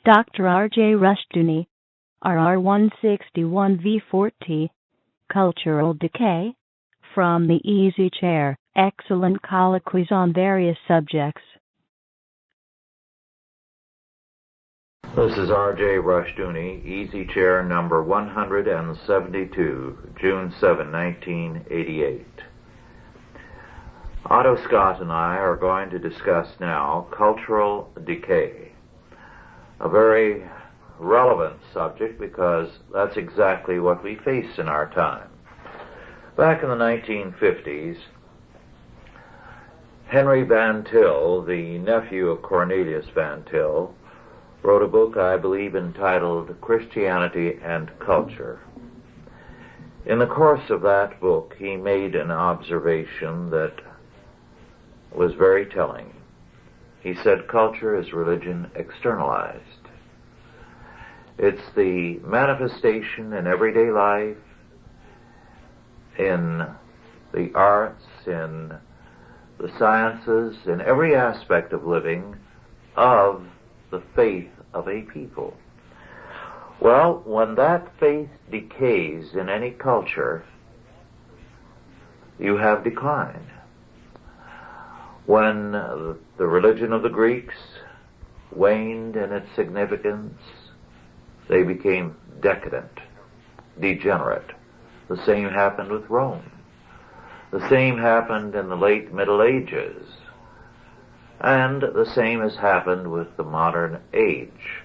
Dr. R.J. Rushdoony, RR161V40, Cultural Decay, from the Easy Chair, excellent colloquies on various subjects. This is R.J. Rushdoony, Easy Chair number 172, June 7, 1988. Otto Scott and I are going to discuss now cultural decay, a very relevant subject because that's exactly what we face in our time. Back in the 1950s, Henry Van Til, the nephew of Cornelius Van Til, wrote a book, I believe, entitled Christianity and Culture. In the course of that book, he made an observation that was very telling. He said, culture is religion externalized. It's the manifestation in everyday life, in the arts, in the sciences, in every aspect of living, of the faith of a people. Well, when that faith decays in any culture, you have decline. When the religion of the Greeks waned in its significance, they became decadent, degenerate. The same happened with Rome. The same happened in the late Middle Ages. And the same has happened with the modern age.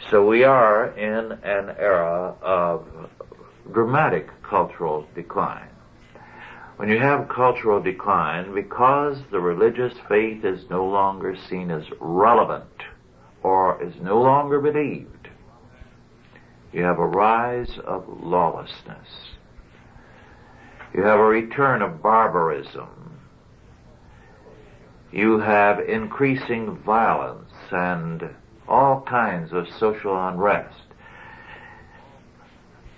So we are in an era of dramatic cultural decline. When you have cultural decline, because the religious faith is no longer seen as relevant or is no longer believed, you have a rise of lawlessness. You have a return of barbarism. You have increasing violence and all kinds of social unrest.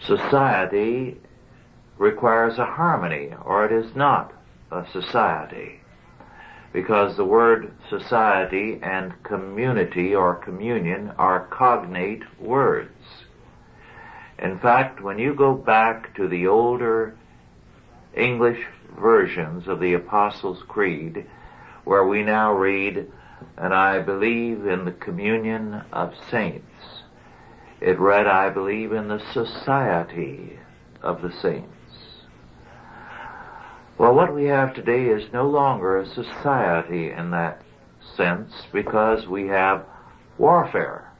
Society requires a harmony, or it is not a society, because the word society and community or communion are cognate words. In fact, when you go back to the older English versions of the Apostles' Creed, where we now read, "And I believe in the communion of saints," it read, "I believe in the society of the saints." Well, what we have today is no longer a society in that sense, because we have warfare.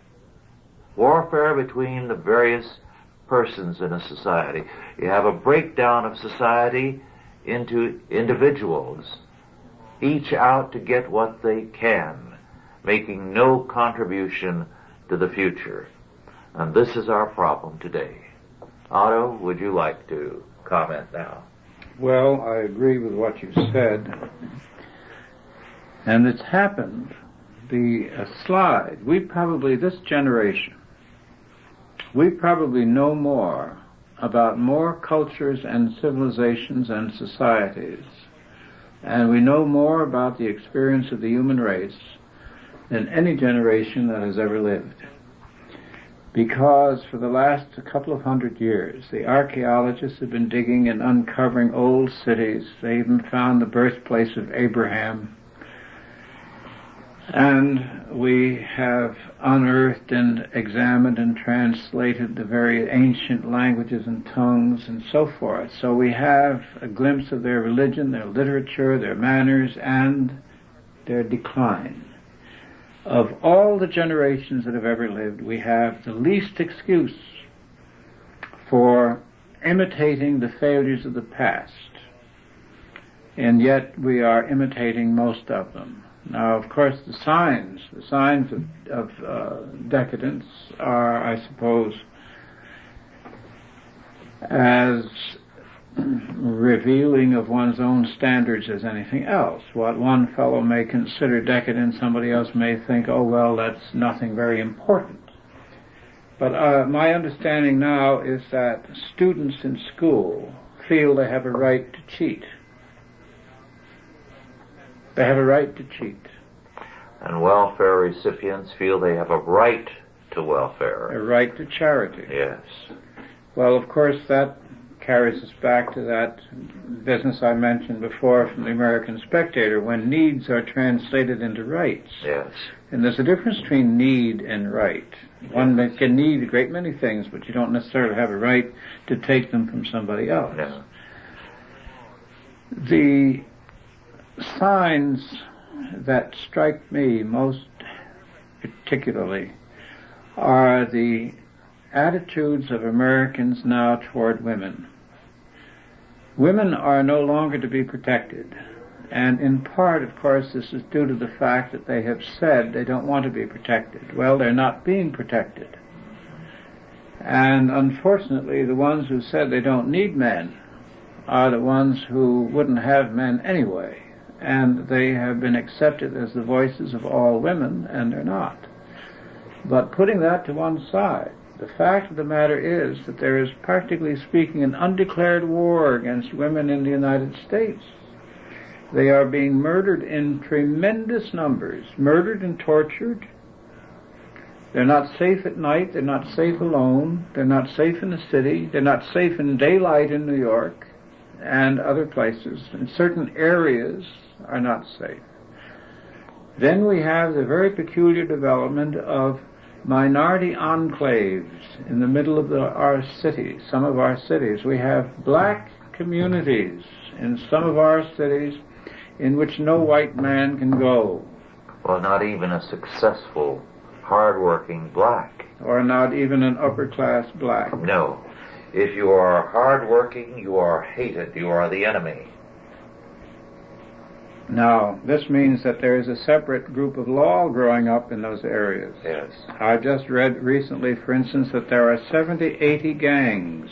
Warfare between the various persons in a society. You have a breakdown of society into individuals, each out to get what they can, making no contribution to the future. And this is our problem today. Otto, would you like to comment now? Well, I agree with what you said. And it's happened. The slide, this generation, we probably know more about more cultures and civilizations and societies, and we know more about the experience of the human race than any generation that has ever lived. Because for the last couple of 100 years, the archaeologists have been digging and uncovering old cities. They even found the birthplace of Abraham. And we have unearthed and examined and translated the very ancient languages and tongues and so forth. So we have a glimpse of their religion, their literature, their manners, and their decline. Of all the generations that have ever lived, we have the least excuse for imitating the failures of the past. And yet we are imitating most of them. Now, of course, the signs of decadence are, I suppose, as revealing of one's own standards as anything else. What one fellow may consider decadent, somebody else may think, oh, well, that's nothing very important. But my understanding now is that students in school feel they have a right to cheat. They have a right to cheat. And welfare recipients feel they have a right to welfare. A right to charity. Yes. Well, of course, that carries us back to that business I mentioned before from the American Spectator, when needs are translated into rights. Yes. And there's a difference between need and right. One can need a great many things, but you don't necessarily have a right to take them from somebody else. No. The signs that strike me most particularly are the attitudes of Americans now toward women. Women are no longer to be protected. And in part, of course, this is due to the fact that they have said they don't want to be protected. Well, they're not being protected. And unfortunately, the ones who said they don't need men are the ones who wouldn't have men anyway. And they have been accepted as the voices of all women, and they're not. But putting that to one side, the fact of the matter is that there is, practically speaking, an undeclared war against women in the United States. They are being murdered in tremendous numbers, murdered and tortured. They're not safe at night, they're not safe alone, they're not safe in the city, they're not safe in daylight in New York and other places. In certain areas are not safe. Then we have the very peculiar development of minority enclaves in the middle of our cities, some of our cities. We have black communities in some of our cities in which no white man can go. Well, not even a successful, hard-working black. Or not even an upper-class black. No. If you are hard-working, you are hated. You are the enemy. Now, this means that there is a separate group of law growing up in those areas. Yes. I just read recently, for instance, that there are 70, 80 gangs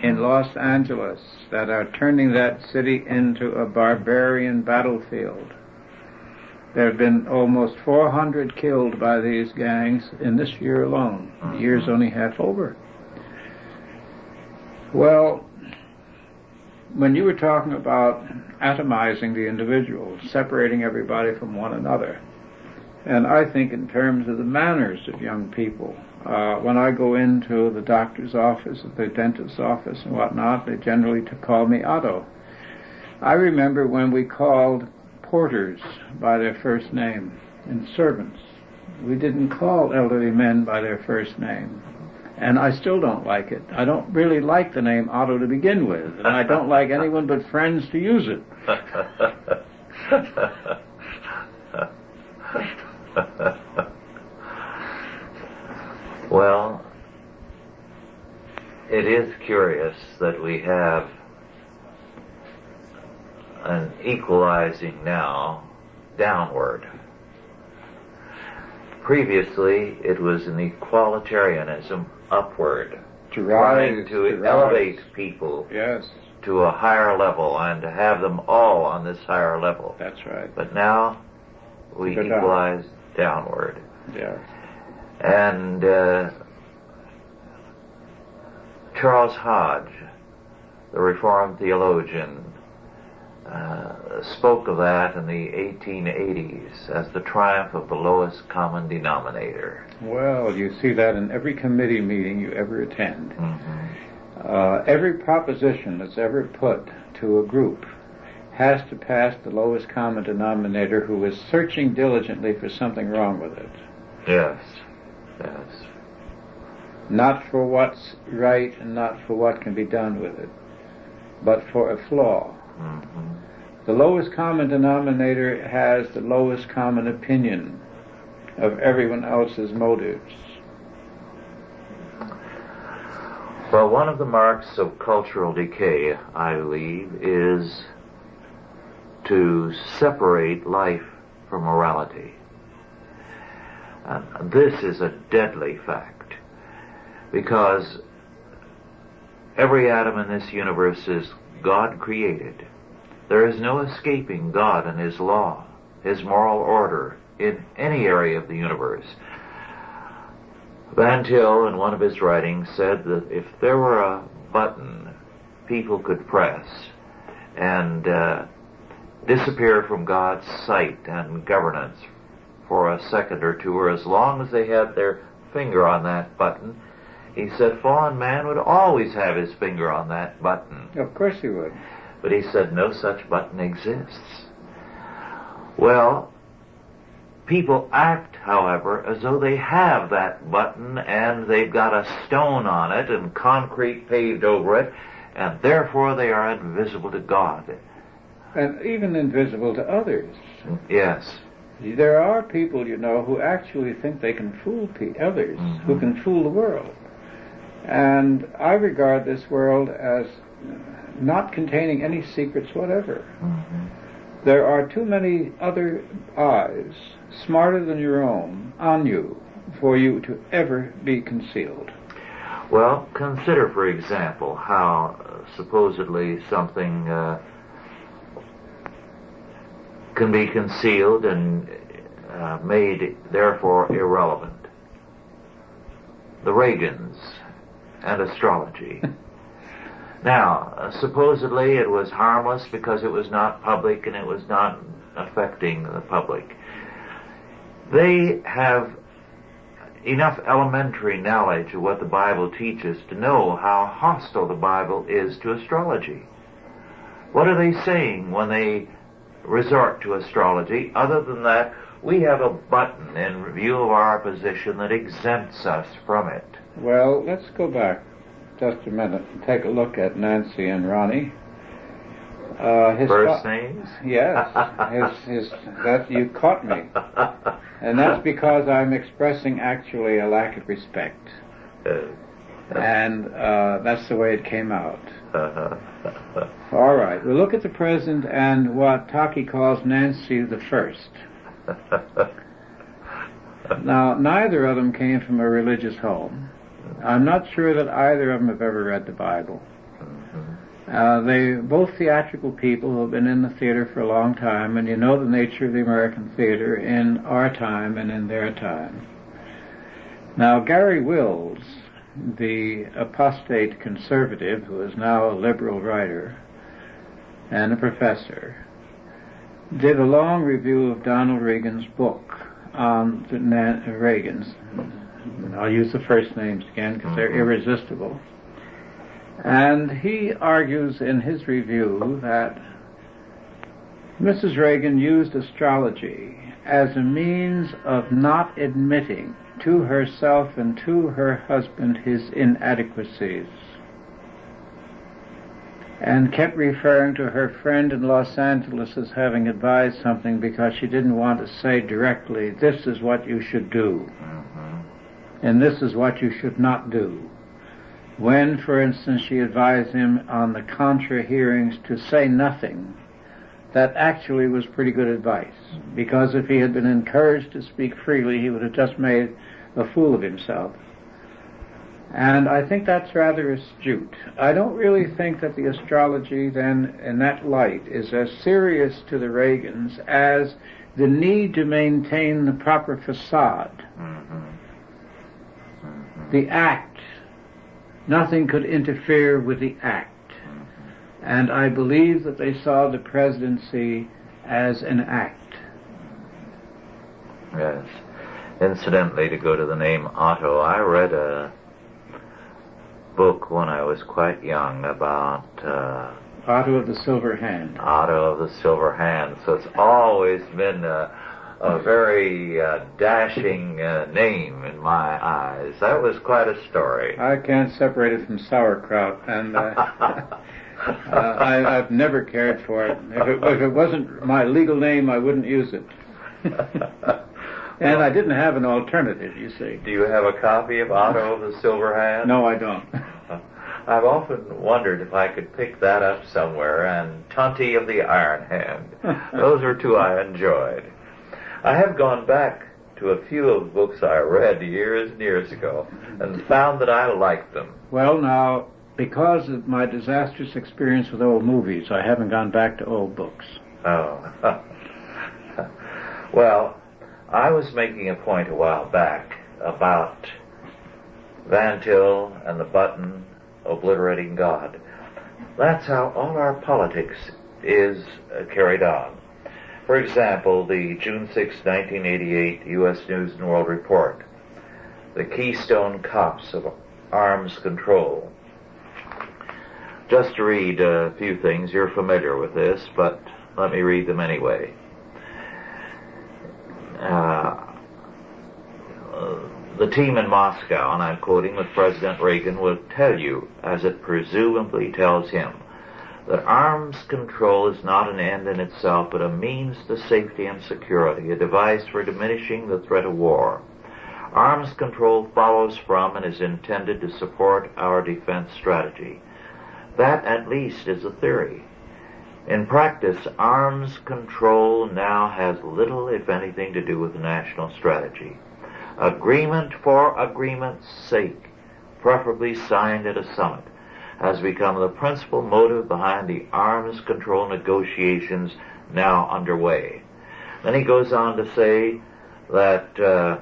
in Los Angeles that are turning that city into a barbarian battlefield. There have been almost 400 killed by these gangs in this year alone. The year's only half over. Well, when you were talking about atomizing the individual, separating everybody from one another, and I think in terms of the manners of young people, when I go into the doctor's office, the dentist's office and whatnot, they generally call me Otto. I remember when we called porters by their first name and servants. We didn't call elderly men by their first name. And I still don't like it. I don't really like the name Otto to begin with, and I don't like anyone but friends to use it. Well, it is curious that we have an equalizing now downward. Previously, it was an equalitarianism upward, trying to elevate people to a higher level and to have them all on this higher level. That's right. But now we equalize downward. Yeah. And Charles Hodge, the Reformed theologian, spoke of that in the 1880s as the triumph of the lowest common denominator. Well, you see that in every committee meeting you ever attend. Mm-hmm. Every proposition that's ever put to a group has to pass the lowest common denominator, who is searching diligently for something wrong with it. Yes, yes. Not for what's right and not for what can be done with it, but for a flaw. Mm-hmm. The lowest common denominator has the lowest common opinion of everyone else's motives. Well, one of the marks of cultural decay, I believe, is to separate life from morality. And this is a deadly fact, because every atom in this universe is God created. There is no escaping God and His law, His moral order in any area of the universe. Van Til, in one of his writings, said that if there were a button people could press and disappear from God's sight and governance for a second or two, or as long as they had their finger on that button, he said fallen man would always have his finger on that button. Of course he would. But he said no such button exists. Well, people act, however, as though they have that button and they've got a stone on it and concrete paved over it, and therefore they are invisible to God. And even invisible to others. Yes. There are people, you know, who actually think they can fool others, who can fool the world. And I regard this world as not containing any secrets whatever. There are too many other eyes, smarter than your own, on you, for you to ever be concealed. Well, consider, for example, how supposedly something can be concealed and made, therefore, irrelevant. The Reagans and astrology. Now, supposedly it was harmless because it was not public and it was not affecting the public. They have enough elementary knowledge of what the Bible teaches to know how hostile the Bible is to astrology. What are they saying when they resort to astrology, other than that we have a button in view of our position that exempts us from it? Well, let's go back just a minute and take a look at Nancy and Ronnie. His first names? Yes. That you caught me. And that's because I'm expressing actually a lack of respect. And that's the way it came out. All right, we'll look at the present and what Taki calls Nancy the First. Now, neither of them came from a religious home. I'm not sure that either of them have ever read the Bible. They're both theatrical people who have been in the theater for a long time, and you know the nature of the American theater in our time and in their time. Now, Gary Wills, the apostate conservative who is now a liberal writer and a professor, did a long review of Donald Reagan's book on the Reagans. I'll use the first names again because they're irresistible. And he argues in his review that Mrs. Reagan used astrology as a means of not admitting to herself and to her husband his inadequacies, and kept referring to her friend in Los Angeles as having advised something because she didn't want to say directly, this is what you should do, and this is what you should not do. When, for instance, she advised him on the contra hearings to say nothing, that actually was pretty good advice, because if he had been encouraged to speak freely, he would have just made a fool of himself. And I think that's rather astute. I don't really think that the astrology then, in that light, is as serious to the Reagans as the need to maintain the proper facade. The act. Nothing could interfere with the act. And I believe that they saw the presidency as an act. Yes. Incidentally, to go to the name Otto, I read a book when I was quite young about Otto of the Silver Hand. Otto of the Silver Hand. So it's always been a very dashing name in my eyes. That was quite a story. I can't separate it from sauerkraut, and I've never cared for it. If it wasn't my legal name, I wouldn't use it. And I didn't have an alternative, you see. Do you have a copy of Otto of the Silver Hand? No, I don't. I've often wondered if I could pick that up somewhere, and Tonti of the Iron Hand. Those are two I enjoyed. I have gone back to a few of the books I read years and years ago and found that I liked them. Well, now, because of my disastrous experience with old movies, I haven't gone back to old books. Oh. Well, I was making a point a while back about Van Til and the button obliterating God. That's how all our politics is carried on. For example, the June 6, 1988 U.S. News and World Report the keystone cops of arms control. Just to read a few things, you're familiar with this, but let me read them anyway. The team in Moscow, and I'm quoting what President Reagan will tell you, as it presumably tells him, that arms control is not an end in itself, but a means to safety and security, a device for diminishing the threat of war. Arms control follows from and is intended to support our defense strategy. That, at least, is a theory. In practice, arms control now has little, if anything, to do with national strategy. Agreement for agreement's sake, preferably signed at a summit, has become the principal motive behind the arms control negotiations now underway. Then he goes on to say that the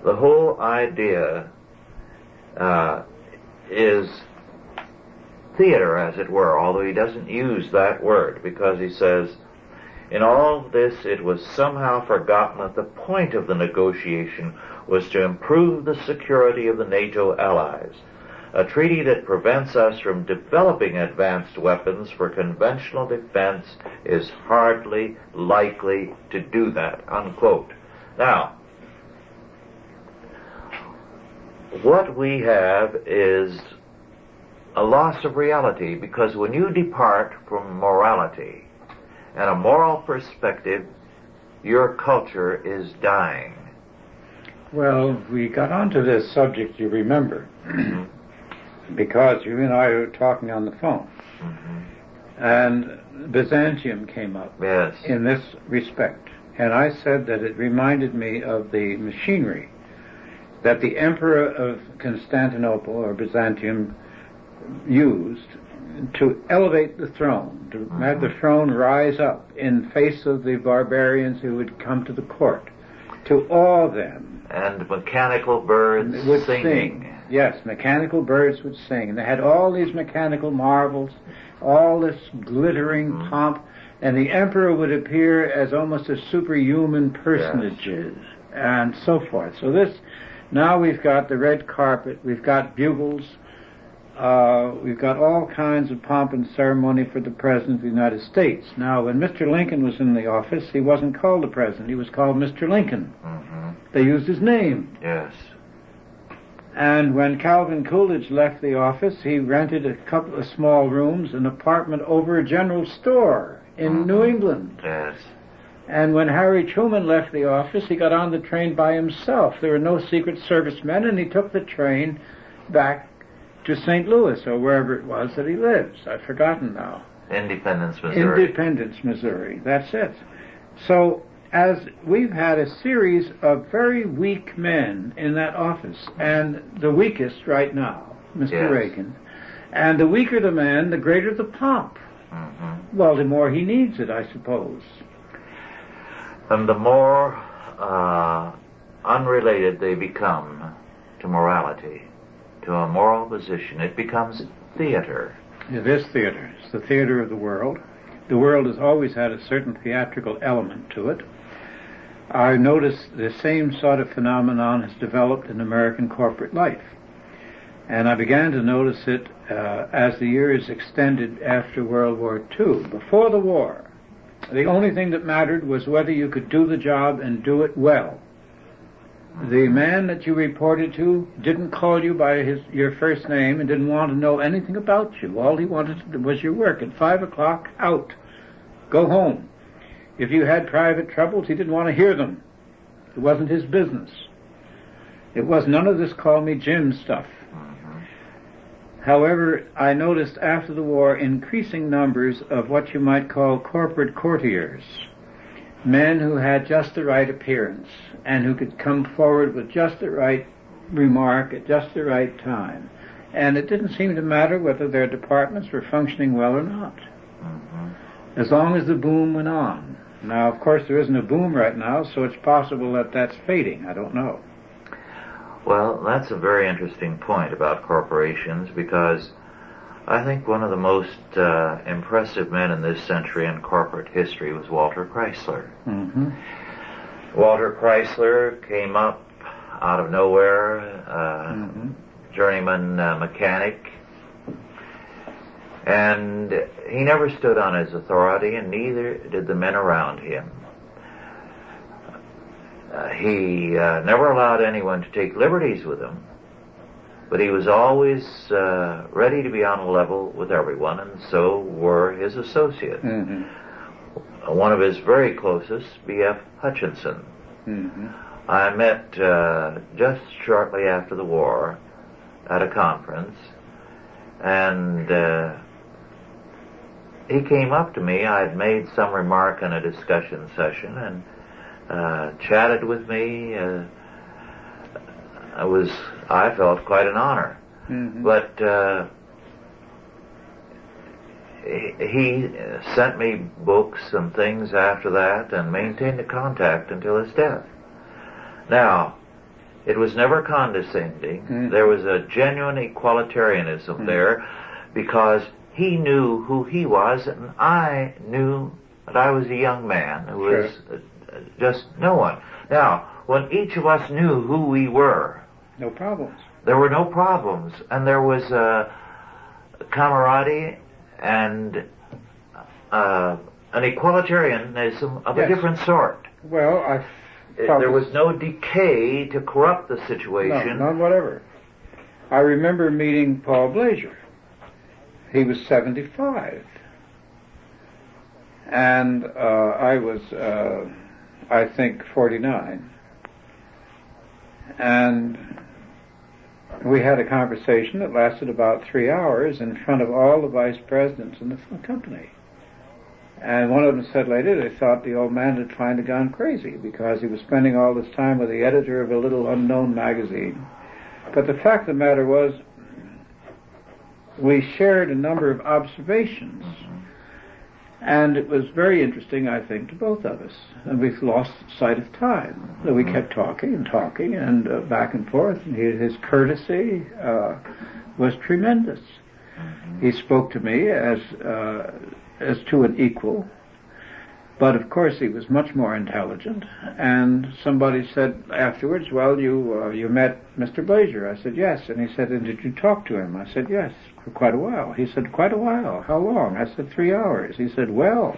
whole idea is theater, as it were, although he doesn't use that word, because he says, in all this it was somehow forgotten that the point of the negotiation was to improve the security of the NATO allies. A treaty that prevents us from developing advanced weapons for conventional defense is hardly likely to do that, unquote. Now, what we have is a loss of reality, because when you depart from morality and a moral perspective, your culture is dying. Well, we got onto this subject, you remember, because you and I were talking on the phone, and Byzantium came up in this respect, and I said that it reminded me of the machinery that the Emperor of Constantinople, or Byzantium, used to elevate the throne, to have the throne rise up in face of the barbarians who would come to the court, to awe them. And mechanical birds would sing. Yes, mechanical birds would sing. And they had all these mechanical marvels, all this glittering pomp, and the emperor would appear as almost a superhuman personage, and so forth. So this, now we've got the red carpet, we've got bugles, we've got all kinds of pomp and ceremony for the President of the United States. Now, when Mr. Lincoln was in the office, he wasn't called the President, he was called Mr. Lincoln. They used his name. Yes. And when Calvin Coolidge left the office, he rented a couple of small rooms, an apartment over a general store in New England. Yes. And when Harry Truman left the office, he got on the train by himself. There were no Secret Service men, and he took the train back to St. Louis, or wherever it was that he lives. I've forgotten now. Independence, Missouri. Independence, Missouri. That's it. So, as we've had a series of very weak men in that office, and the weakest right now, Mr. Reagan, and the weaker the man, the greater the pomp. Well, the more he needs it, I suppose. And the more unrelated they become to morality, to a moral position, it becomes theater. It is theater. It's the theater of the world. The world has always had a certain theatrical element to it. I noticed the same sort of phenomenon has developed in American corporate life. And I began to notice it as the years extended after World War II. Before the war, the only thing that mattered was whether you could do the job and do it well. The man that you reported to didn't call you by your first name and didn't want to know anything about you. All he wanted to do was your work. At 5 o'clock, out. Go home. If you had private troubles, he didn't want to hear them. It wasn't his business. It was none of this call me Jim stuff. However, I noticed after the war increasing numbers of what you might call corporate courtiers, men who had just the right appearance and who could come forward with just the right remark at just the right time. And it didn't seem to matter whether their departments were functioning well or not, as long as the boom went on. Now, of course, there isn't a boom right now, so it's possible that that's fading. I don't know. Well, that's a very interesting point about corporations, because I think one of the most impressive men in this century in corporate history was Walter Chrysler. Walter Chrysler came up out of nowhere, journeyman mechanic, and he never stood on his authority, and neither did the men around him. He never allowed anyone to take liberties with him, but he was always ready to be on a level with everyone, and so were his associates. One of his very closest, B.F. Hutchinson, I met just shortly after the war at a conference, and he came up to me. I had made some remark in a discussion session, and chatted with me. I felt quite an honor. But he sent me books and things after that and maintained a contact until his death. Now, it was never condescending. There was a genuine equalitarianism there, because he knew who he was, and I knew that I was a young man who was just no one. Now, when each of us knew who we were, no problems. There were no problems, and there was camaraderie and an equalitarianism of a different sort. Well, there was no decay to corrupt the situation. No, none whatever. I remember meeting Paul Blazier. He was 75. And I was, I think, 49. And we had a conversation that lasted about 3 hours in front of all the vice presidents in the company. And one of them said later they thought the old man had finally gone crazy because he was spending all this time with the editor of a little unknown magazine. But the fact of the matter was, we shared a number of observations, and it was very interesting, I think, to both of us. And we've lost sight of time. So we kept talking and talking, and back and forth, and his courtesy was tremendous. He spoke to me as to an equal, but of course he was much more intelligent. And somebody said afterwards, well, you met Mr. Blazier. I said, yes. And he said, and did you talk to him? I said, yes, for quite a while. He said, quite a while. How long? I said, 3 hours. He said, well,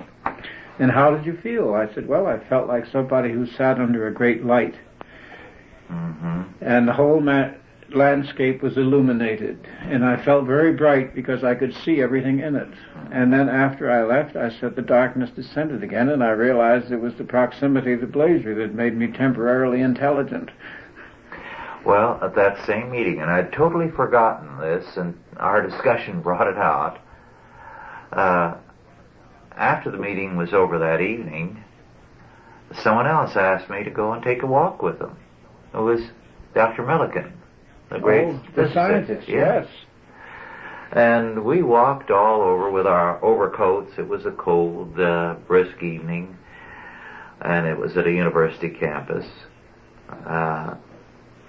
and how did you feel? I said, well, I felt like somebody who sat under a great light. And the whole landscape was illuminated, and I felt very bright because I could see everything in it. And then after I left, I said the darkness descended again, and I realized it was the proximity to Blazier that made me temporarily intelligent. Well, at that same meeting, and I'd totally forgotten this, and our discussion brought it out, after the meeting was over that evening, someone else asked me to go and take a walk with them. It was Dr. Millikan. The great the scientist, yes. And we walked all over with our overcoats. It was a cold, brisk evening, and it was at a university campus,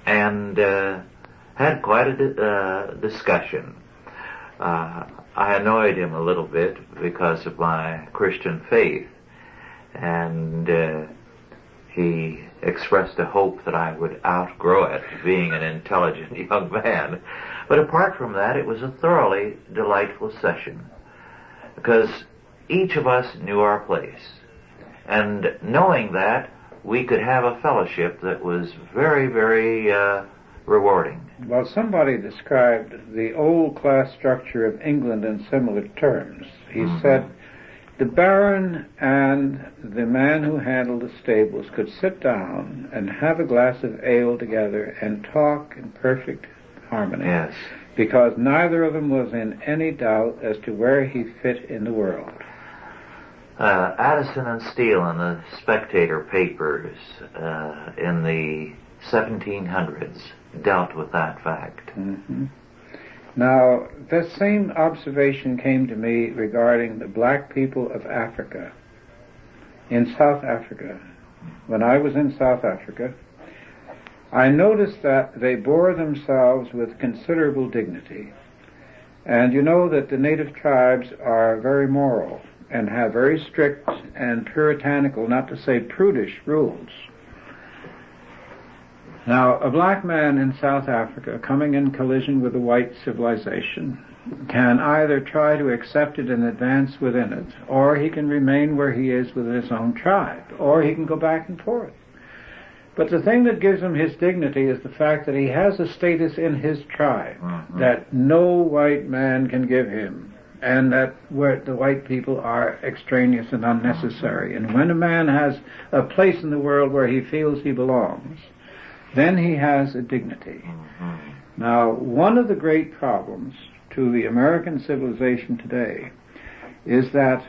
and had quite a discussion. I annoyed him a little bit because of my Christian faith, and he expressed a hope that I would outgrow it, being an intelligent young man. But apart from that, it was a thoroughly delightful session, because each of us knew our place. And knowing that, we could have a fellowship that was very, very rewarding. Well, somebody described the old class structure of England in similar terms. He said, the baron and the man who handled the stables could sit down and have a glass of ale together and talk in perfect harmony. Yes. Because neither of them was in any doubt as to where he fit in the world. Addison and Steele in the Spectator papers in the 1700s dealt with that fact. Now, the same observation came to me regarding the black people of Africa. In South Africa, when I was in South Africa, I noticed that they bore themselves with considerable dignity. And you know that the native tribes are very moral and have very strict and puritanical, not to say prudish, rules. Now, a black man in South Africa coming in collision with a white civilization can either try to accept it and advance within it, or he can remain where he is with his own tribe, or he can go back and forth. But the thing that gives him his dignity is the fact that he has a status in his tribe that no white man can give him, and that where the white people are extraneous and unnecessary. And when a man has a place in the world where he feels he belongs, then he has a dignity. Now, one of the great problems to the American civilization today is that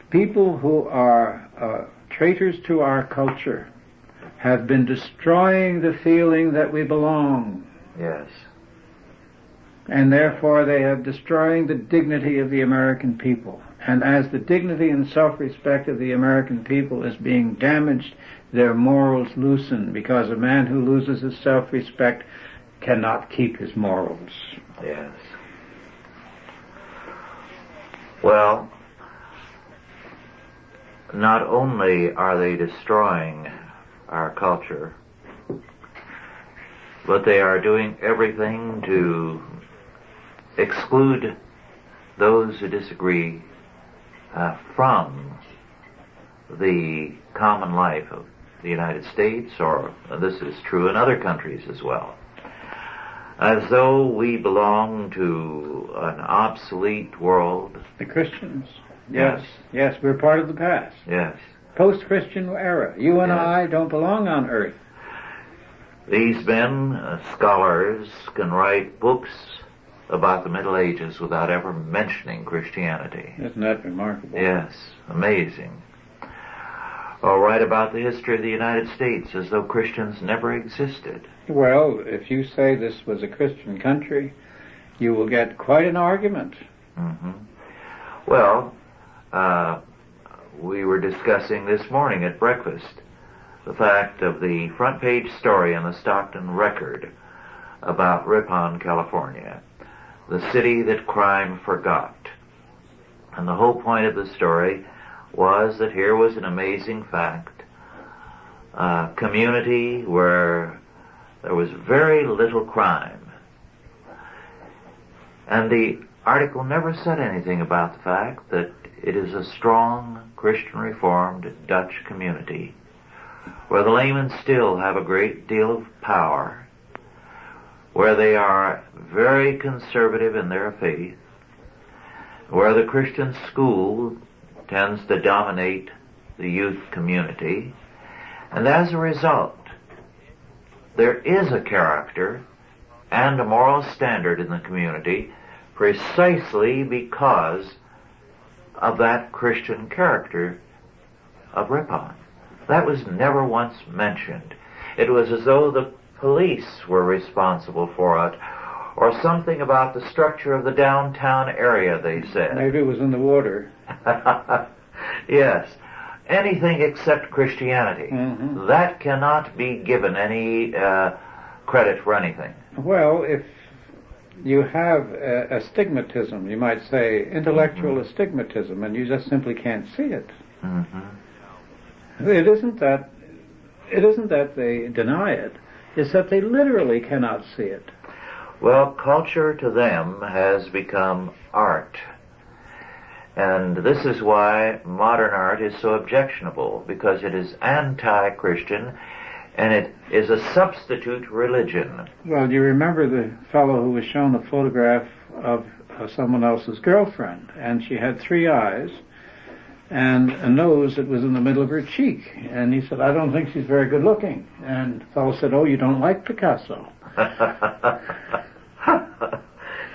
people who are traitors to our culture have been destroying the feeling that we belong. Yes. And therefore they are destroying the dignity of the American people. And as the dignity and self-respect of the American people is being damaged, their morals loosen, because a man who loses his self-respect cannot keep his morals. Yes. Well, not only are they destroying our culture, but they are doing everything to exclude those who disagree from the common life of the United States, or this is true in other countries as well, as though we belong to an obsolete world. The Christians. Yes. Yes, we're part of the past. Yes. Post-Christian era. You and I don't belong on earth. These men, scholars, can write books about the Middle Ages without ever mentioning Christianity. Isn't that remarkable? Yes, amazing. Or write about the history of the United States as though Christians never existed. Well, if you say this was a Christian country, you will get quite an argument. Well, we were discussing this morning at breakfast the fact of the front page story in the Stockton Record about Ripon, California, the city that crime forgot. And the whole point of the story was that here was an amazing fact, a community where there was very little crime. And the article never said anything about the fact that it is a strong Christian Reformed Dutch community where the laymen still have a great deal of power, where they are very conservative in their faith, where the Christian school tends to dominate the youth community, and as a result, there is a character and a moral standard in the community precisely because of that Christian character of Ripon. That was never once mentioned. It was as though the police were responsible for it, or something about the structure of the downtown area, they said. Maybe it was in the water. Yes. Anything except Christianity. That cannot be given any credit for anything. Well, if you have astigmatism, you might say, intellectual astigmatism, and you just simply can't see it. It isn't that they deny it, it's that they literally cannot see it. Well, culture to them has become art. And this is why modern art is so objectionable, because it is anti-Christian and it is a substitute religion. Well, you remember the fellow who was shown a photograph of someone else's girlfriend, and she had 3 eyes and a nose that was in the middle of her cheek. And he said, I don't think she's very good looking. And the fellow said, oh, you don't like Picasso.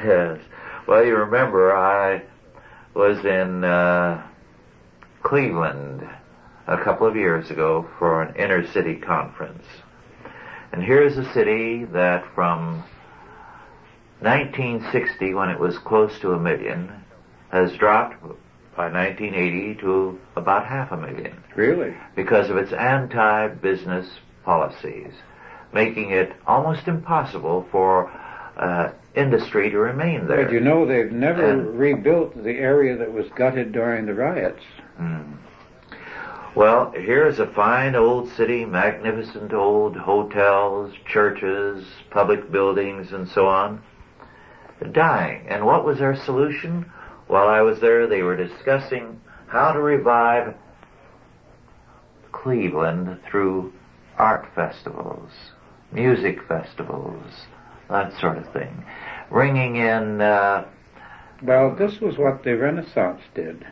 Yes. Well, you remember I was in Cleveland a couple of years ago for an inner city conference. And here's a city that from 1960, when it was close to 1 million, has dropped by 1980 to about 500,000. Really? Because of its anti-business policies, making it almost impossible for industry to remain there. But you know they've never rebuilt the area that was gutted during the riots. Well, here's a fine old city, magnificent old hotels, churches, public buildings, and so on, dying. And what was their solution? While I was there, they were discussing how to revive Cleveland through art festivals, music festivals, that sort of thing. Bringing in... Well, this was what the Renaissance did.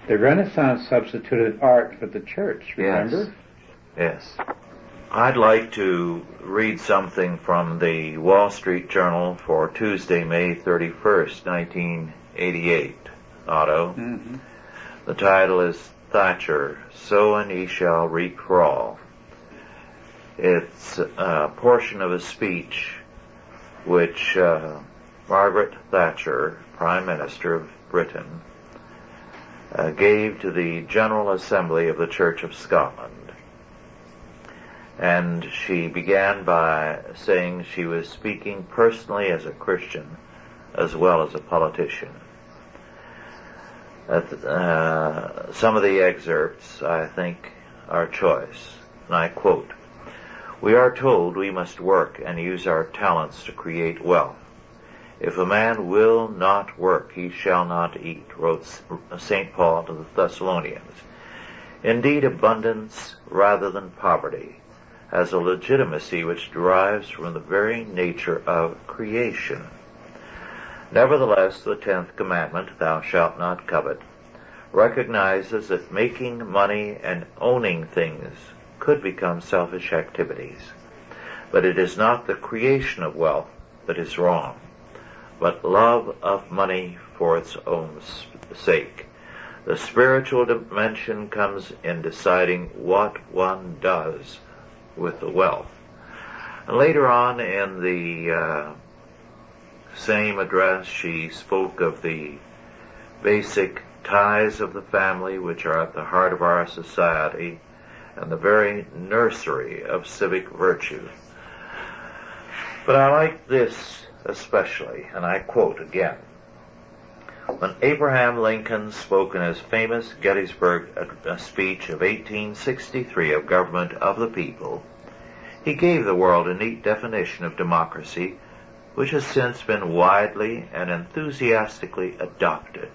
The Renaissance substituted art for the church, remember? Yes. I'd like to read something from the Wall Street Journal for Tuesday, May 31st, 1988, Otto. Mm-hmm. The title is Thatcher, Sow and Ye Shall Reap for All. It's a portion of a speech which Margaret Thatcher, Prime Minister of Britain, gave to the General Assembly of the Church of Scotland. And she began by saying she was speaking personally as a Christian as well as a politician. Some of the excerpts, I think, are choice. And I quote, "We are told we must work and use our talents to create wealth. If a man will not work, he shall not eat," wrote St. Paul to the Thessalonians. Indeed, abundance rather than poverty has a legitimacy which derives from the very nature of creation. Nevertheless, the 10th commandment, "Thou shalt not covet," recognizes that making money and owning things could become selfish activities. But it is not the creation of wealth that is wrong, but love of money for its own sake. The spiritual dimension comes in deciding what one does with the wealth. And later on in the same address, she spoke of the basic ties of the family which are at the heart of our society and the very nursery of civic virtue. But I like this especially, and I quote again. When Abraham Lincoln spoke in his famous Gettysburg speech of 1863 of government of the people, he gave the world a neat definition of democracy, which has since been widely and enthusiastically adopted.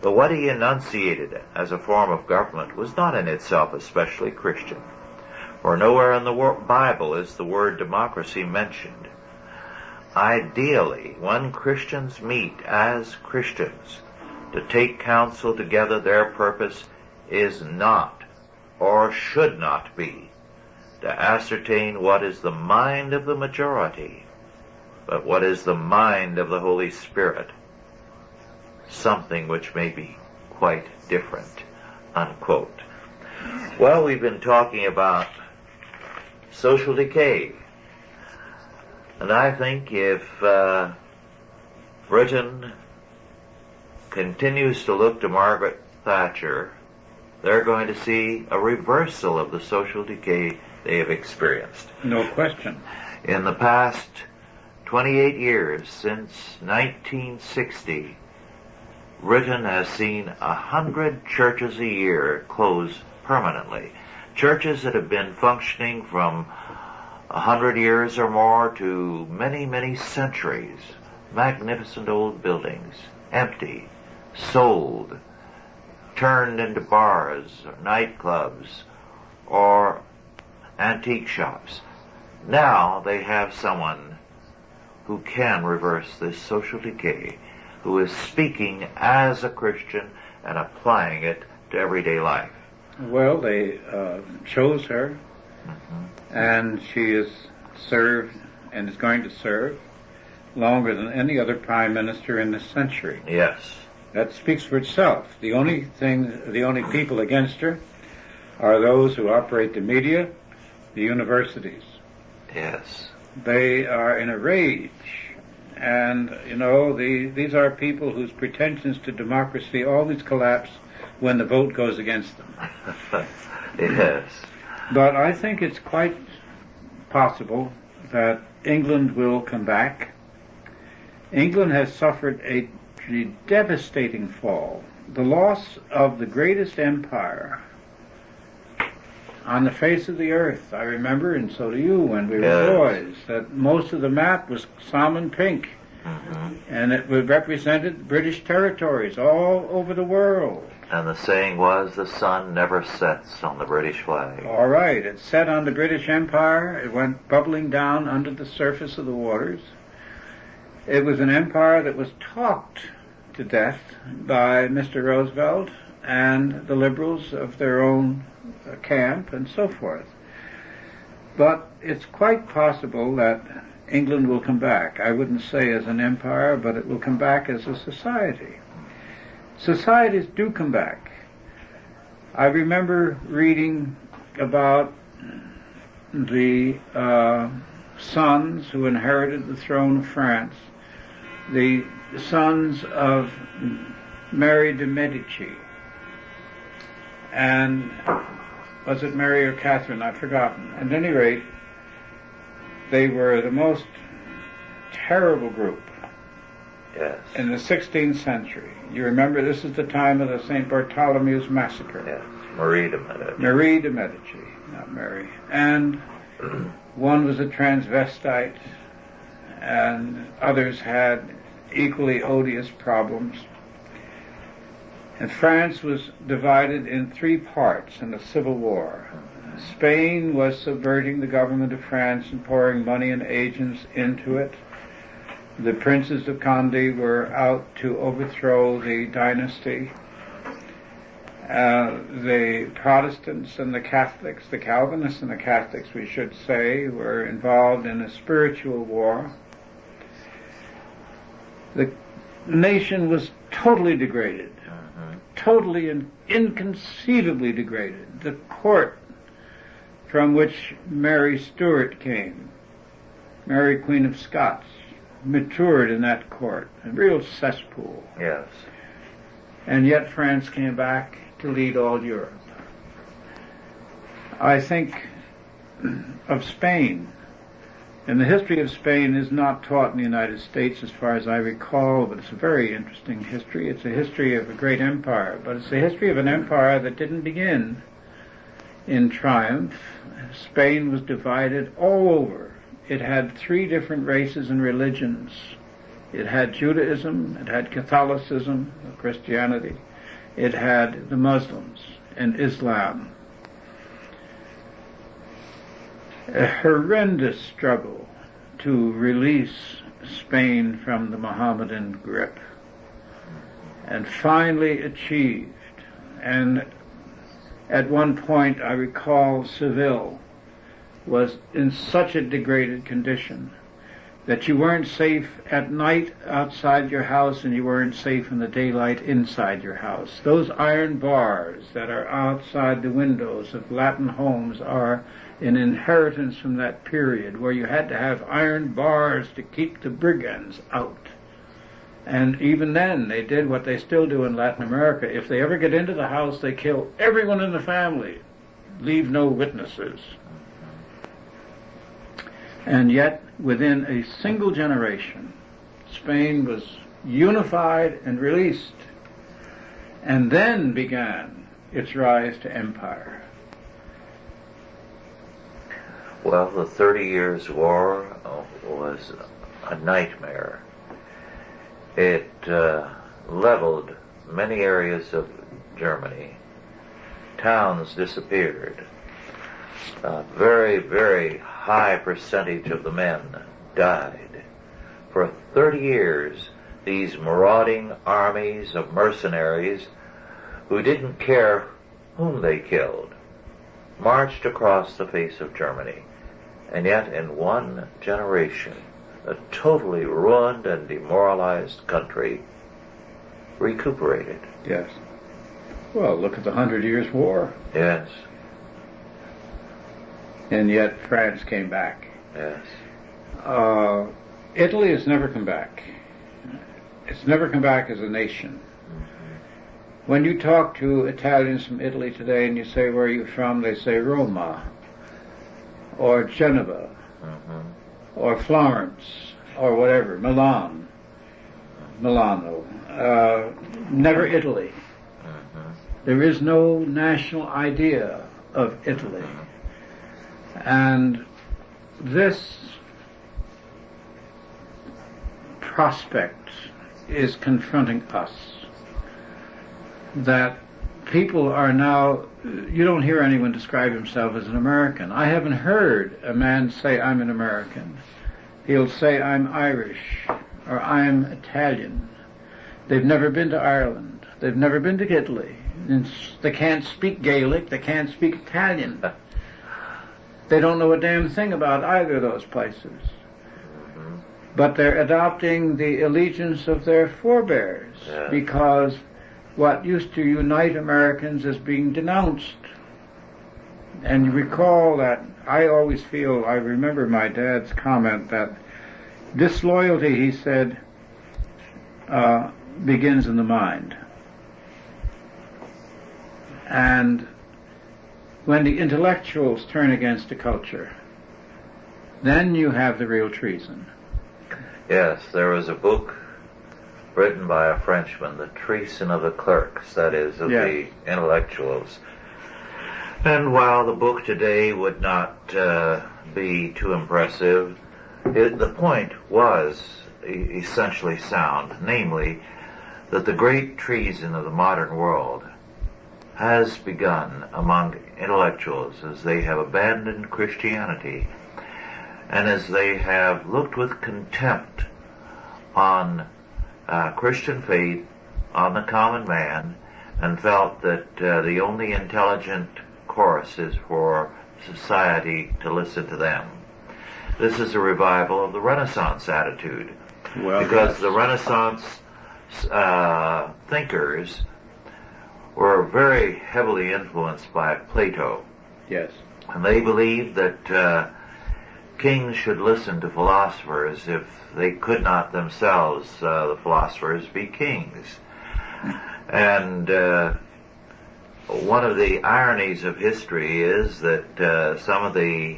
But what he enunciated as a form of government was not in itself especially Christian, for nowhere in the Bible is the word democracy mentioned. Ideally, when Christians meet as Christians to take counsel together, their purpose is not, or should not be, to ascertain what is the mind of the majority, but what is the mind of the Holy Spirit, something which may be quite different, unquote. Well, we've been talking about social decay. And I think if Britain continues to look to Margaret Thatcher, they're going to see a reversal of the social decay they have experienced. No question. In the past 28 years, since 1960, Britain has seen 100 churches a year close permanently. Churches that have been functioning from 100 years or more to many, many centuries. Magnificent old buildings, empty, sold, turned into bars, or nightclubs, or antique shops. Now they have someone who can reverse this social decay, who is speaking as a Christian and applying it to everyday life. Well, they chose her, and she has served and is going to serve longer than any other prime minister in this century. Yes. That speaks for itself. The only people against her are those who operate the media, the universities. Yes. They are in a rage. And, these are people whose pretensions to democracy always collapse when the vote goes against them. Yes. But I think it's quite possible that England will come back. England has suffered a devastating fall. The loss of the greatest empire on the face of the earth. I remember, and so do you, when we were boys, that most of the map was salmon pink. And it represented British territories all over the world. And the saying was, the sun never sets on the British flag. All right, it set on the British Empire. It went bubbling down under the surface of the waters. It was an empire that was talked to death by Mr. Roosevelt and the liberals of their own camp and so forth. But it's quite possible that England will come back. I wouldn't say as an empire, but it will come back as a society. Societies do come back. I remember reading about the sons who inherited the throne of France, the sons of Mary de Medici, and was it Mary or Catherine? I've forgotten. At any rate, they were the most terrible group in the 16th century. You remember, this is the time of the St. Bartholomew's Massacre. Yes, Marie de Medici. Marie de Medici, not Mary. And one was a transvestite, and others had equally odious problems. And France was divided in three parts in the Civil War. Spain was subverting the government of France and pouring money and agents into it. The princes of Condé were out to overthrow the dynasty. The Protestants and the Catholics, the Calvinists and the Catholics, we should say, were involved in a spiritual war. The nation was totally degraded, totally and inconceivably degraded. The court from which Mary Stuart came, Mary Queen of Scots, matured in that court, a real cesspool. Yes. And yet France came back to lead all Europe. I think of Spain, and the history of Spain is not taught in the United States as far as I recall, but it's a very interesting history. It's a history of a great empire, but it's the history of an empire that didn't begin in triumph. Spain was divided all over. It had three different races and religions. It had Judaism, it had Catholicism, Christianity, it had the Muslims and Islam. A horrendous struggle to release Spain from the Mohammedan grip, and finally achieved. And at one point, I recall, Seville was in such a degraded condition that you weren't safe at night outside your house and you weren't safe in the daylight inside your house. Those iron bars that are outside the windows of Latin homes are an inheritance from that period where you had to have iron bars to keep the brigands out. And even then, they did what they still do in Latin America. If they ever get into the house, they kill everyone in the family, leave no witnesses. And yet, within a single generation, Spain was unified and released, and then began its rise to empire. Well, the 30 Years' War was a nightmare. It leveled many areas of Germany. Towns disappeared. A very, very high percentage of the men died. For 30 years, these marauding armies of mercenaries who didn't care whom they killed marched across the face of Germany. And yet in one generation, a totally ruined and demoralized country recuperated. Yes. Well, look at the 100 Years' War. Yes. And yet France came back. Yes. Italy has never come back. It's never come back as a nation. When you talk to Italians from Italy today and you say, where are you from? They say Roma, or Geneva, or Florence, or whatever, Milano. Never Italy. There is no national idea of Italy. And this prospect is confronting us, that people are now, you don't hear anyone describe himself as an American. I haven't heard a man say, I'm an American. He'll say, I'm Irish, or I'm Italian. They've never been to Ireland. They've never been to Italy. They can't speak Gaelic. They can't speak Italian. They don't know a damn thing about either of those places. But they're adopting the allegiance of their forebears, because what used to unite Americans is being denounced. And you recall that, I always feel, I remember my dad's comment that disloyalty, he said, begins in the mind. And when the intellectuals turn against the culture, then you have the real treason. Yes, there was a book written by a Frenchman, The Treason of the Clerks, that is, of the intellectuals. And while the book today would not be too impressive, the point was essentially sound, namely that the great treason of the modern world has begun among intellectuals as they have abandoned Christianity and as they have looked with contempt on Christian faith, on the common man, and felt that the only intelligent course is for society to listen to them. This is a revival of the Renaissance attitude, because the Renaissance thinkers were very heavily influenced by Plato. Yes. And they believed that kings should listen to philosophers if they could not themselves, the philosophers, be kings. And one of the ironies of history is that some of the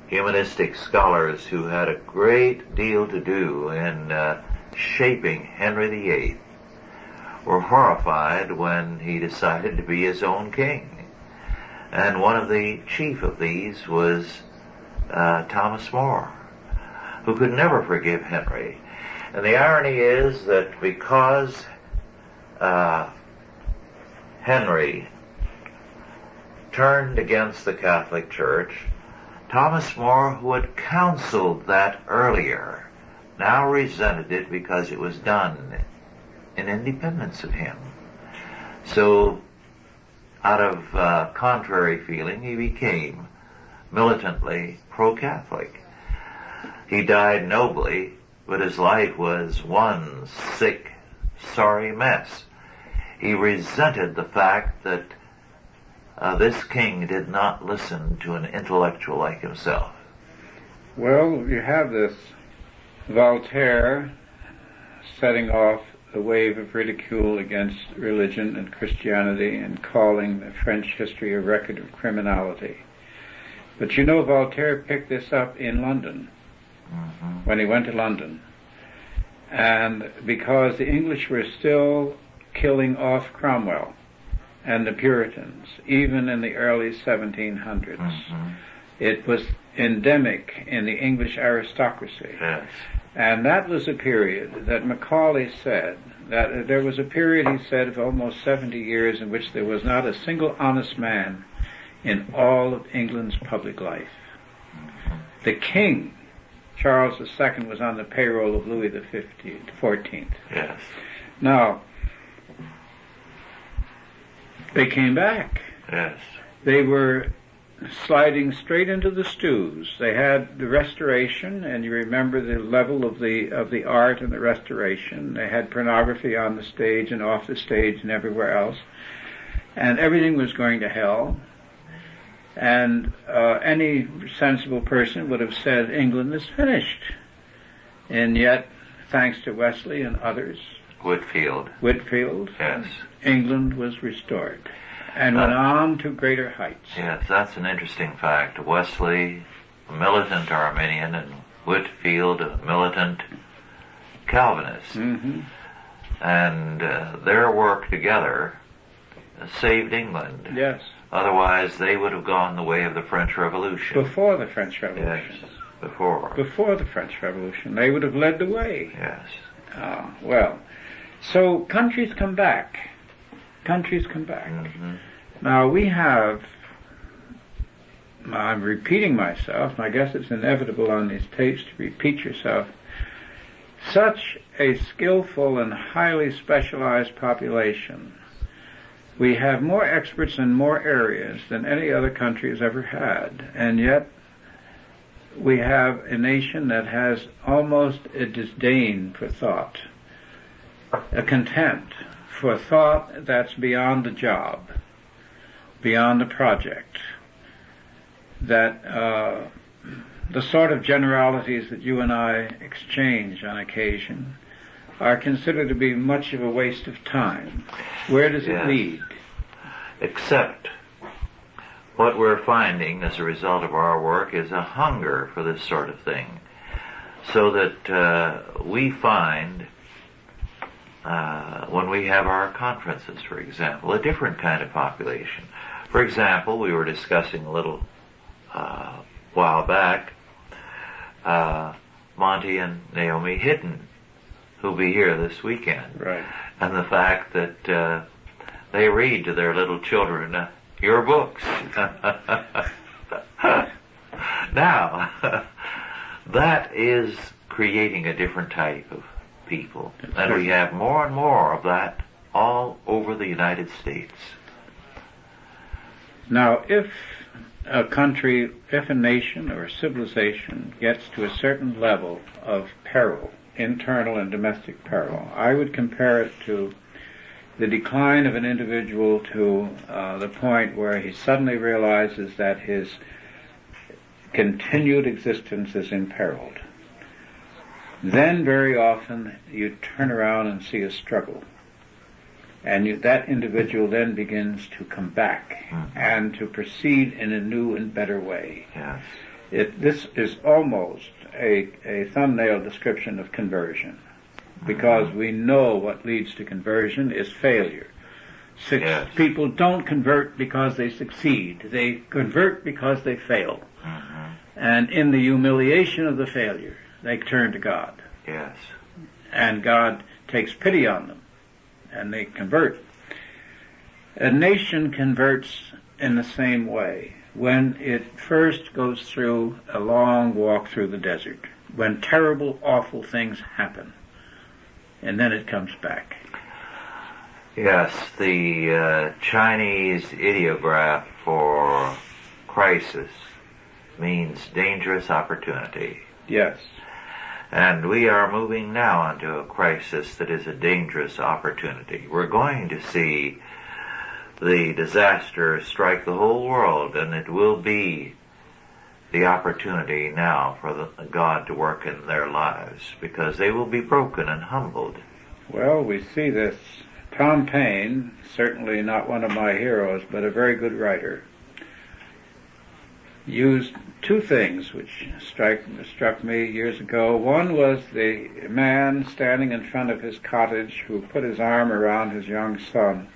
humanistic scholars who had a great deal to do in shaping Henry VIII were horrified when he decided to be his own king. And one of the chief of these was Thomas More, who could never forgive Henry. And the irony is that because Henry turned against the Catholic Church, Thomas More, who had counseled that earlier, now resented it because it was done in independence of him. So, out of contrary feeling, he became militantly pro-Catholic. He died nobly, but his life was one sick, sorry mess. He resented the fact that this king did not listen to an intellectual like himself. Well, you have this Voltaire setting off a wave of ridicule against religion and Christianity and calling the French history a record of criminality. But you know, Voltaire picked this up in London, when he went to London. And because the English were still killing off Cromwell and the Puritans, even in the early 1700s, it was endemic in the English aristocracy. Yes. And that was a period that Macaulay said, that there was a period, he said, of almost 70 years in which there was not a single honest man in all of England's public life. The king, Charles II, was on the payroll of Louis XIV. Yes. Now, they came back. Yes. They were sliding straight into the stews. They had the Restoration, and you remember the level of the art and the Restoration. They had pornography on the stage and off the stage and everywhere else. And everything was going to hell. And any sensible person would have said England is finished. And yet, thanks to Wesley and others, Whitfield, yes, England was restored and went on to greater heights. Yes, that's an interesting fact. Wesley, a militant Arminian, and Whitfield, a militant Calvinist. And their work together saved England. Yes. Otherwise, they would have gone the way of the French Revolution. Before the French Revolution. Yes, before. Before the French Revolution. They would have led the way. Yes. Well, so countries come back. Countries come back. Mm-hmm. Now we have, I'm repeating myself, I guess it's inevitable on these tapes to repeat yourself, such a skillful and highly specialized population. We have more experts in more areas than any other country has ever had, and yet we have a nation that has almost a disdain for thought, a contempt for thought that's beyond the job, beyond the project, that the sort of generalities that you and I exchange on occasion are considered to be much of a waste of time. Where does it lead? Except what we're finding as a result of our work is a hunger for this sort of thing. So that we find, when we have our conferences, for example, a different kind of population. For example, we were discussing a little while back Monty and Naomi Hidden, who'll be here this weekend. Right. And the fact that they read to their little children your books. Now, that is creating a different type of people. And we have more and more of that all over the United States. Now, if a country, if a nation or a civilization gets to a certain level of peril, internal and domestic peril, I would compare it to the decline of an individual to the point where he suddenly realizes that his continued existence is imperiled. Then very often you turn around and see a struggle. And that individual then begins to come back and to proceed in a new and better way. Yes. This is almost a thumbnail description of conversion, because we know what leads to conversion is failure. Yes. People don't convert because they succeed. They convert because they fail. Mm-hmm. And in the humiliation of the failure, they turn to God. Yes. And God takes pity on them, and they convert. A nation converts in the same way when it first goes through a long walk through the desert, when terrible, awful things happen, and then it comes back. Yes, the Chinese ideograph for crisis means dangerous opportunity. Yes. And we are moving now onto a crisis that is a dangerous opportunity. We're going to see the disaster strike the whole world, and it will be the opportunity now for God to work in their lives, because they will be broken and humbled. Well, we see this. Tom Paine, certainly not one of my heroes, but a very good writer, used two things which struck me years ago. One was the man standing in front of his cottage who put his arm around his young son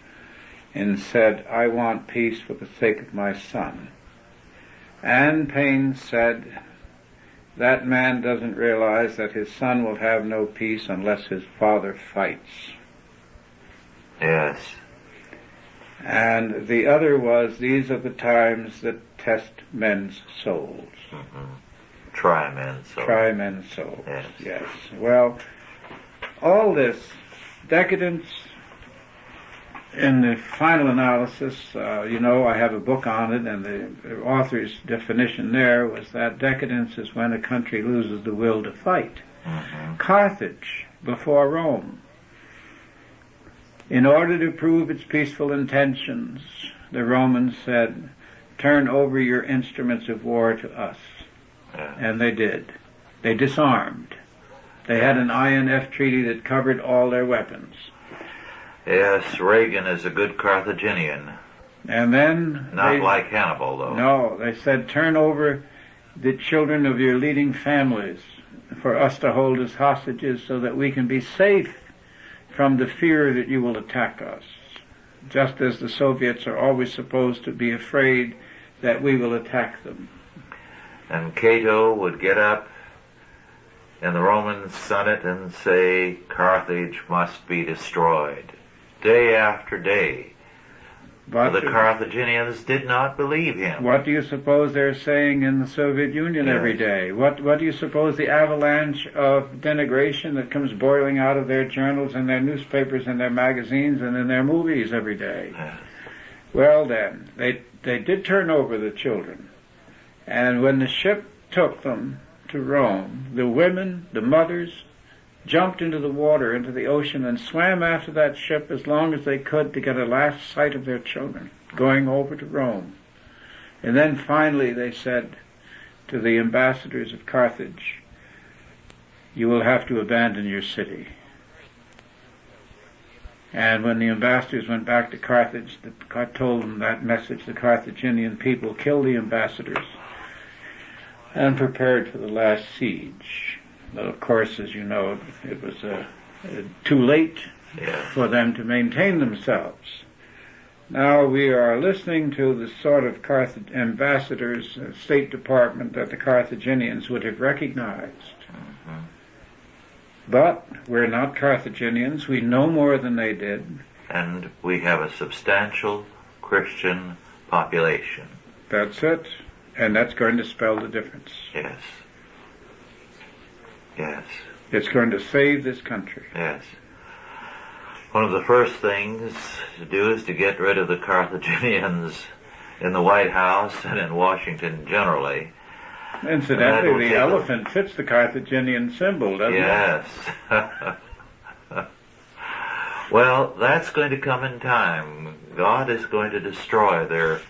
and said, "I want peace for the sake of my son." And Paine said, that man doesn't realize that his son will have no peace unless his father fights. Yes. And the other was, these are the times that test men's souls. Mm-hmm. Try men's souls. Try men's souls. Yes. Yes. Well, all this decadence, in the final analysis, I have a book on it, and the author's definition there was that decadence is when a country loses the will to fight. Mm-hmm. Carthage, before Rome, in order to prove its peaceful intentions, the Romans said, "Turn over your instruments of war to us." Yeah. And they did. They disarmed. They had an INF treaty that covered all their weapons. Yes, Reagan is a good Carthaginian. And then... Not like Hannibal, though. No, they said, "Turn over the children of your leading families for us to hold as hostages so that we can be safe from the fear that you will attack us." just as the Soviets are always supposed to be afraid that we will attack them. And Cato would get up in the Roman Senate and say, Carthage must be destroyed, day after day. But the Carthaginians did not believe him. What do you suppose they're saying in the Soviet Union every day? What do you suppose the avalanche of denigration that comes boiling out of their journals and their newspapers and their magazines and in their movies every day? Yes. Well then, they did turn over the children. And when the ship took them to Rome, the women, the mothers, jumped into the water, into the ocean, and swam after that ship as long as they could to get a last sight of their children, going over to Rome. And then finally they said to the ambassadors of Carthage, you will have to abandon your city. And when the ambassadors went back to Carthage, told them that message, the Carthaginian people killed the ambassadors and prepared for the last siege. But of course, as you know, it was too late for them to maintain themselves. Now we are listening to the sort of ambassadors, State Department that the Carthaginians would have recognized. Mm-hmm. But we're not Carthaginians. We know more than they did. And we have a substantial Christian population. That's it. And that's going to spell the difference. Yes. Yes. It's going to save this country. Yes. One of the first things to do is to get rid of the Carthaginians in the White House and in Washington generally. Incidentally, the elephant fits the Carthaginian symbol, doesn't it? Yes. Well, that's going to come in time. God is going to destroy their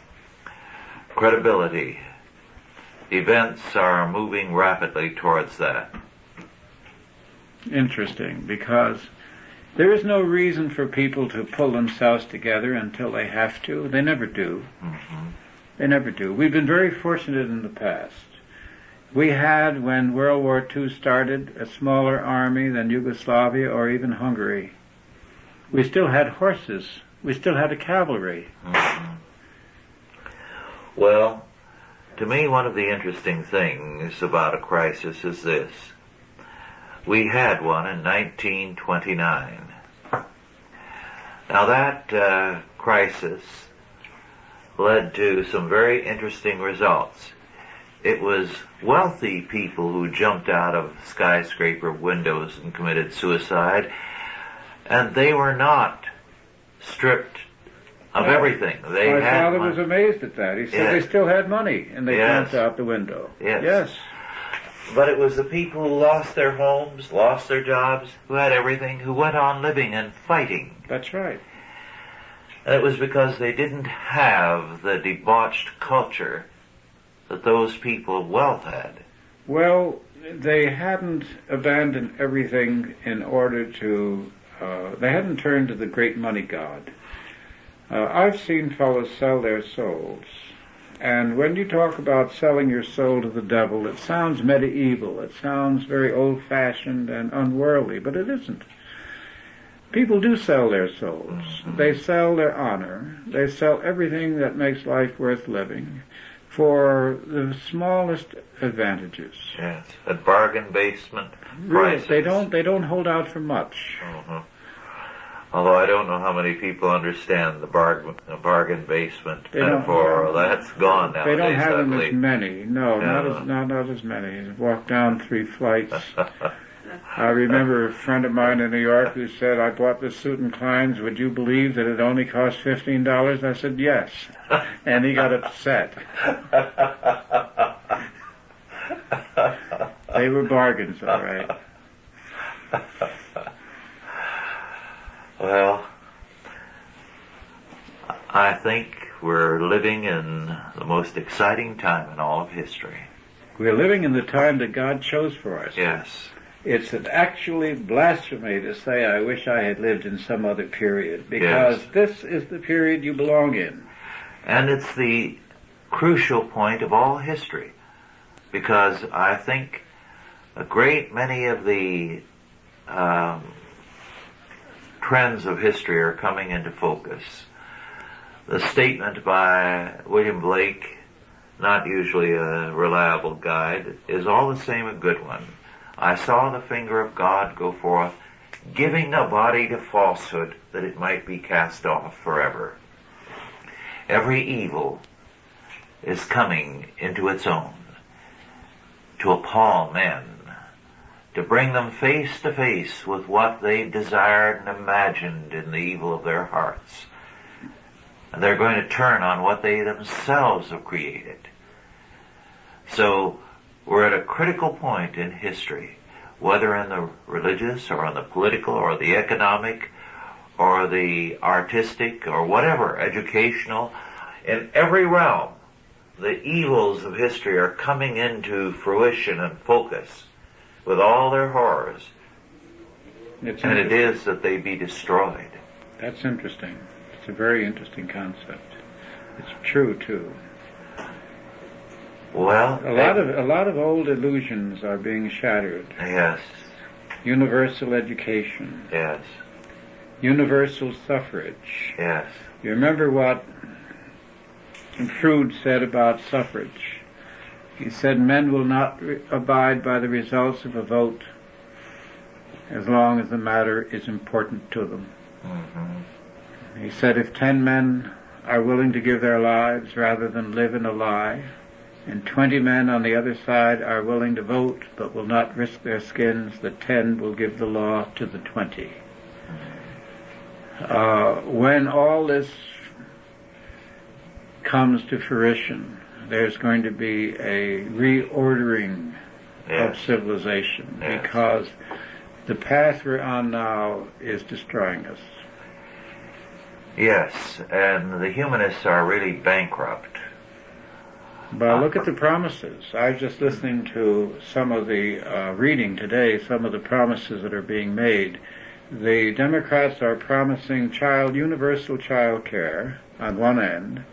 credibility. Events are moving rapidly towards that. Interesting, because there is no reason for people to pull themselves together until they have to. They never do. Mm-hmm. They never do. We've been very fortunate in the past. We had, when World War II started, a smaller army than Yugoslavia or even Hungary. We still had horses. We still had a cavalry. Mm-hmm. Well, to me, one of the interesting things about a crisis is this. We had one in 1929. Now that crisis led to some very interesting results. It was wealthy people who jumped out of skyscraper windows and committed suicide, and they were not stripped of everything. My father was amazed at that. He said they still had money, and they jumped out the window. Yes. But it was the people who lost their homes, lost their jobs, who had everything, who went on living and fighting. That's right. And it was because they didn't have the debauched culture that those people of wealth had. Well, they hadn't abandoned everything in order to, they hadn't turned to the great money god. I've seen fellows sell their souls. And when you talk about selling your soul to the devil, it sounds medieval. It sounds very old-fashioned and unworldly, but it isn't. People do sell their souls. Mm-hmm. They sell their honor. They sell everything that makes life worth living for the smallest advantages. Yes, at bargain basement prices. Really, they don't hold out for much. Mm-hmm. Although I don't know how many people understand the bargain basement metaphor. That's gone nowadays. They don't have them as many. No, not as many. Walk down 3 flights. I remember a friend of mine in New York who said, I bought this suit in Klein's. Would you believe that it only cost $15? I said, yes. And he got upset. They were bargains, all right. Well, I think we're living in the most exciting time in all of history. We're living in the time that God chose for us. Yes. It's actually blasphemy to say, I wish I had lived in some other period, because this is the period you belong in. And it's the crucial point of all history, because I think a great many of the trends of history are coming into focus. The statement by William Blake, not usually a reliable guide, is all the same a good one. I saw the finger of God go forth, giving a body to falsehood that it might be cast off forever. Every evil is coming into its own, to appall men, to bring them face to face with what they desired and imagined in the evil of their hearts. And they're going to turn on what they themselves have created. So we're at a critical point in history, whether in the religious or in the political or the economic or the artistic or whatever, educational. In every realm, the evils of history are coming into fruition and focus with all their horrors. And it is that they be destroyed. That's interesting. It's a very interesting concept. It's true, too. Well, a lot of old illusions are being shattered. Yes. Universal education. Yes. Universal suffrage. Yes. You remember what Freud said about suffrage? He said men will not abide by the results of a vote as long as the matter is important to them. Mm-hmm. He said if 10 men are willing to give their lives rather than live in a lie, and 20 men on the other side are willing to vote but will not risk their skins, the 10 will give the law to the 20. When all this comes to fruition, there's going to be a reordering of civilization, because the path we're on now is destroying us. Yes, and the humanists are really bankrupt. But look at the promises. I was just listening to some of the reading today, some of the promises that are being made. The Democrats are promising universal child care on one end,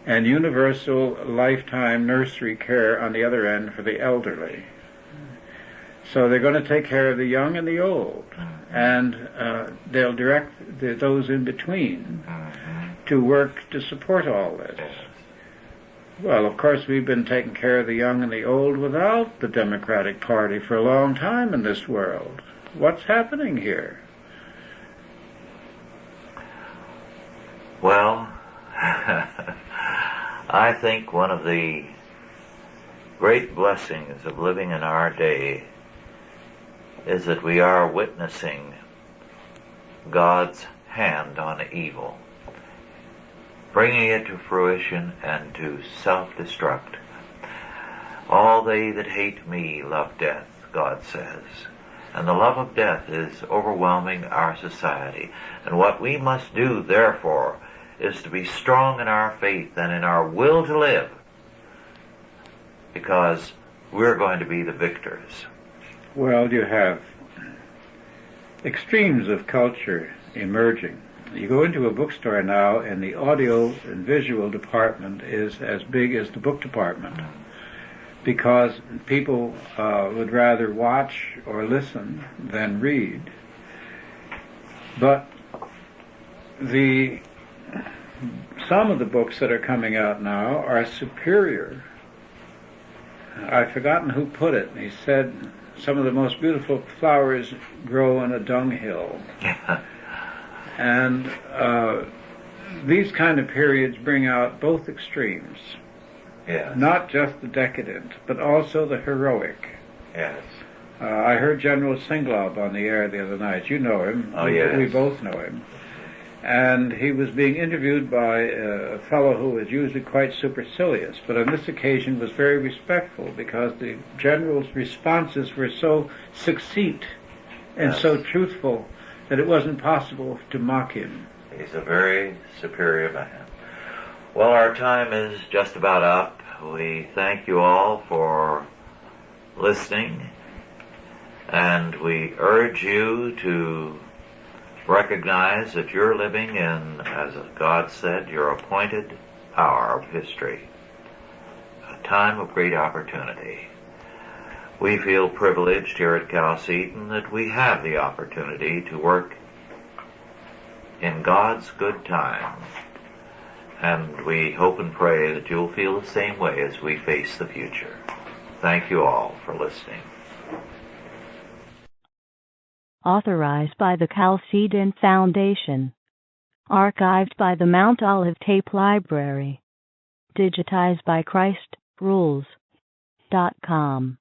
and universal lifetime nursery care on the other end for the elderly. So they're going to take care of the young and the old, and they'll direct those in between to work to support all this. Well, of course, we've been taking care of the young and the old without the Democratic Party for a long time in this world. What's happening here? Well, I think one of the great blessings of living in our day is that we are witnessing God's hand on evil, bringing it to fruition and to self-destruct. All they that hate me love death, God says. And the love of death is overwhelming our society. And what we must do, therefore, is to be strong in our faith and in our will to live, because we're going to be the victors. Well, you have extremes of culture emerging. You go into a bookstore now, and the audio and visual department is as big as the book department, because people would rather watch or listen than read. But some of the books that are coming out now are superior. I've forgotten who put it. He said some of the most beautiful flowers grow on a dunghill. And these kind of periods bring out both extremes. Yes. Not just the decadent, but also the heroic. Yes. I heard General Singlaub on the air the other night. You know him. Oh, yes. We both know him. And he was being interviewed by a fellow who is usually quite supercilious, but on this occasion was very respectful, because the general's responses were so succinct and so truthful that it wasn't possible to mock him. He's a very superior man. Well, our time is just about up. We thank you all for listening, and we urge you to recognize that you're living in, as God said, your appointed hour of history, a time of great opportunity. We feel privileged here at Chalcedon that we have the opportunity to work in God's good time And we hope and pray that you'll feel the same way as we face the future. Thank you all for listening. Authorized by the Chalcedon Foundation. Archived by the Mount Olive Tape Library. Digitized by ChristRules.com.